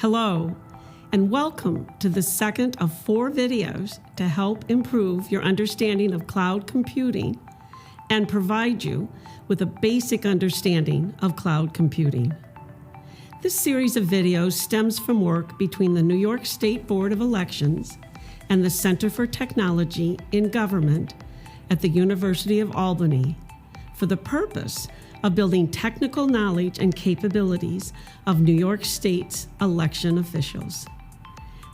Hello, and welcome to the second of 4 videos to help improve your understanding of cloud computing and provide you with a basic understanding of cloud computing. This series of videos stems from work between the New York State Board of Elections and the Center for Technology in Government at the University of Albany for the purpose of building technical knowledge and capabilities of New York State's election officials.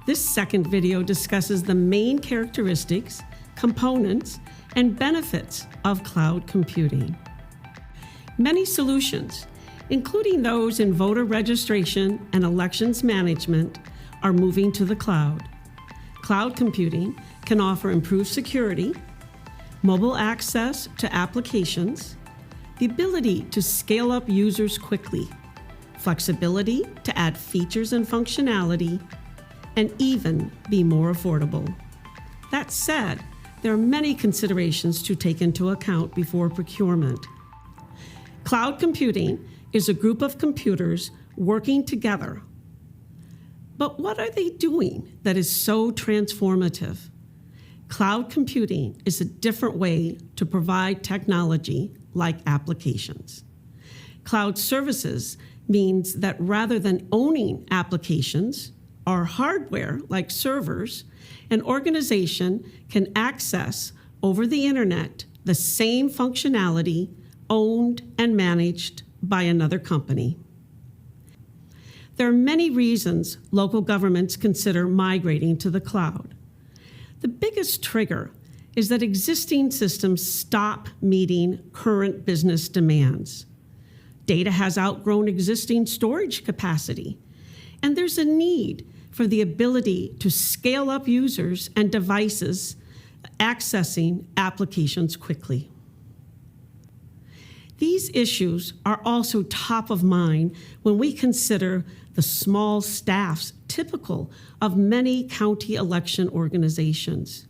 This second video discusses the main characteristics, components, and benefits of cloud computing. Many solutions, including those in voter registration and elections management, are moving to the cloud. Cloud computing can offer improved security, mobile access to applications, the ability to scale up users quickly, flexibility to add features and functionality, and even be more affordable. That said, there are many considerations to take into account before procurement. Cloud computing is a group of computers working together. But what are they doing that is so transformative? Cloud computing is a different way to provide technology like applications. Cloud services means that rather than owning applications or hardware like servers, an organization can access over the internet the same functionality owned and managed by another company. There are many reasons local governments consider migrating to the cloud. The biggest trigger is that existing systems stop meeting current business demands. Data has outgrown existing storage capacity, and there's a need for the ability to scale up users and devices accessing applications quickly. These issues are also top of mind when we consider the small staffs typical of many county election organizations.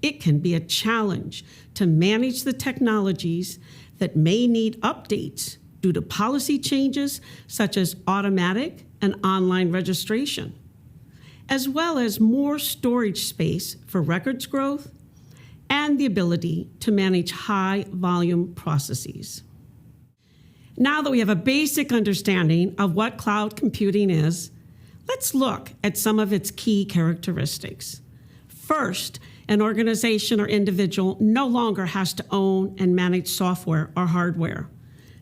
It can be a challenge to manage the technologies that may need updates due to policy changes such as automatic and online registration, as well as more storage space for records growth and the ability to manage high-volume processes. Now that we have a basic understanding of what cloud computing is, let's look at some of its key characteristics. First, an organization or individual no longer has to own and manage software or hardware.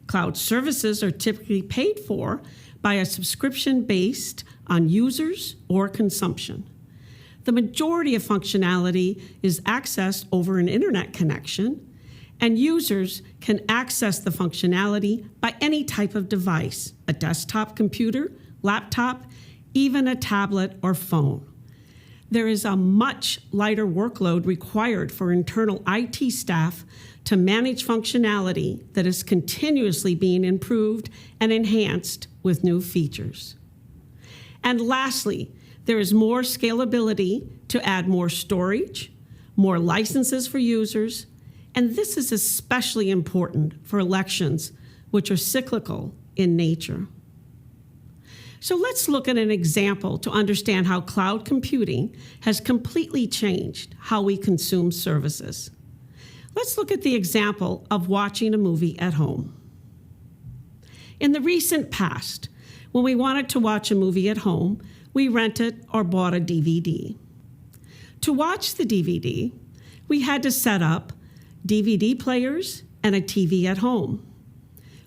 Cloud services are typically paid for by a subscription based on users or consumption. The majority of functionality is accessed over an internet connection, and users can access the functionality by any type of device, a desktop computer, laptop, even a tablet or phone. There is a much lighter workload required for internal IT staff to manage functionality that is continuously being improved and enhanced with new features. And lastly, there is more scalability to add more storage, more licenses for users, and this is especially important for elections, which are cyclical in nature. So let's look at an example to understand how cloud computing has completely changed how we consume services. Let's look at the example of watching a movie at home. In the recent past, when we wanted to watch a movie at home, we rented or bought a DVD. To watch the DVD, we had to set up DVD players and a TV at home.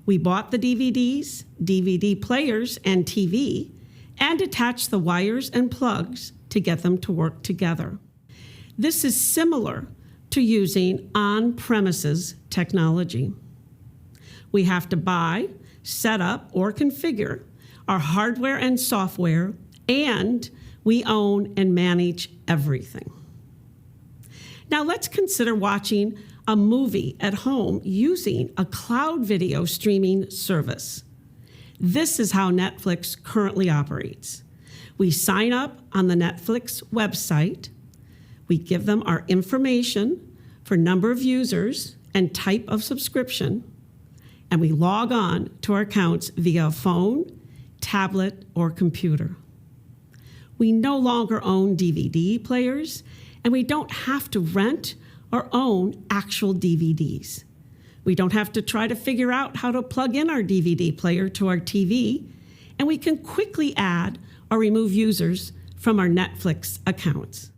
We bought the DVDs, DVD players, and TV, and attached the wires and plugs to get them to work together. This is similar to using on-premises technology. We have to buy, set up, or configure our hardware and software, and we own and manage everything. Now let's consider watching a movie at home using a cloud video streaming service. This is how Netflix currently operates. We sign up on the Netflix website, we give them our information for number of users and type of subscription, and we log on to our accounts via phone, tablet, or computer. We no longer own DVD players, and we don't have to rent or own actual DVDs. We don't have to try to figure out how to plug in our DVD player to our TV, and we can quickly add or remove users from our Netflix accounts.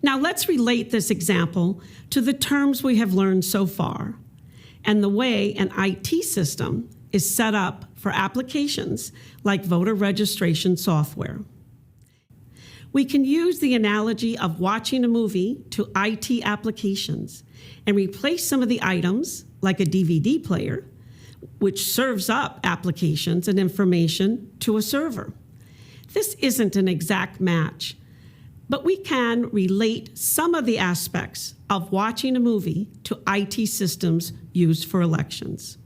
Now let's relate this example to the terms we have learned so far and the way an IT system is set up for applications like voter registration software. We can use the analogy of watching a movie to IT applications and replace some of the items, like a DVD player, which serves up applications and information to a server. This isn't an exact match, but we can relate some of the aspects of watching a movie to IT systems used for elections.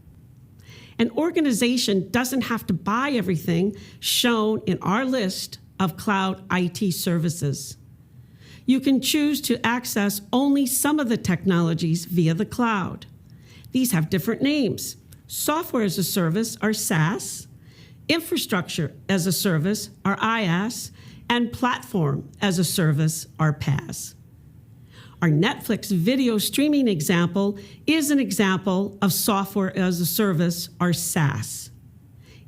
An organization doesn't have to buy everything shown in our list of cloud IT services. You can choose to access only some of the technologies via the cloud. These have different names. Software as a service, or SaaS, infrastructure as a service, or IaaS, and platform as a service, or PaaS. Our Netflix video streaming example is an example of software as a service, or SaaS.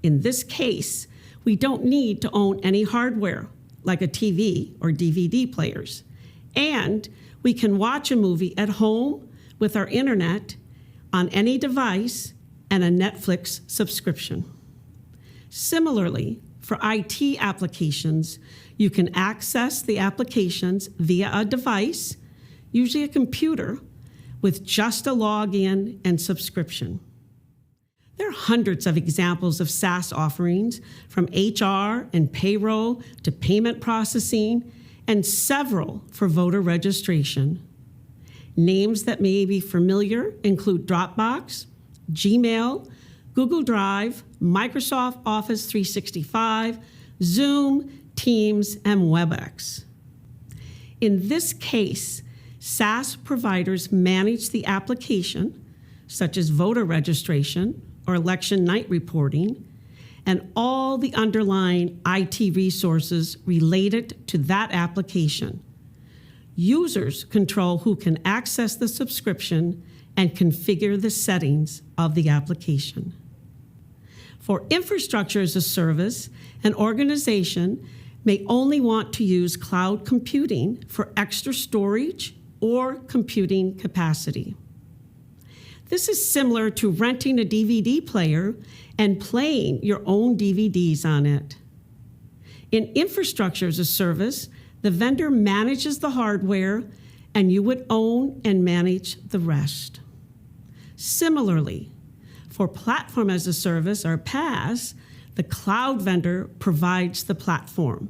In this case, we don't need to own any hardware, like a TV or DVD players, and we can watch a movie at home with our internet on any device and a Netflix subscription. Similarly, for IT applications, you can access the applications via a device, usually a computer, with just a login and subscription. There are hundreds of examples of SaaS offerings, from HR and payroll to payment processing, and several for voter registration. Names that may be familiar include Dropbox, Gmail, Google Drive, Microsoft Office 365, Zoom, Teams, and WebEx. In this case, SaaS providers manage the application, such as voter registration or election night reporting, and all the underlying IT resources related to that application. Users control who can access the subscription and configure the settings of the application. For infrastructure as a service, an organization may only want to use cloud computing for extra storage or computing capacity. This is similar to renting a DVD player and playing your own DVDs on it. In infrastructure as a service, the vendor manages the hardware and you would own and manage the rest. Similarly, for platform as a service, or PaaS, the cloud vendor provides the platform,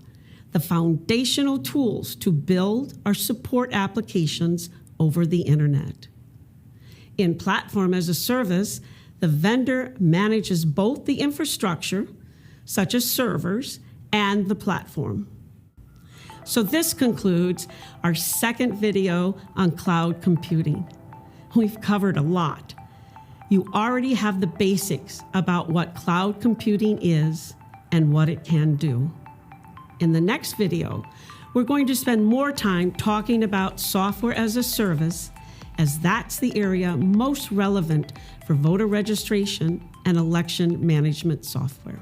the foundational tools to build or support applications over the internet. In platform as a service, the vendor manages both the infrastructure, such as servers, and the platform. So this concludes our second video on cloud computing. We've covered a lot. You already have the basics about what cloud computing is and what it can do. In the next video, we're going to spend more time talking about software as a service, as that's the area most relevant for voter registration and election management software.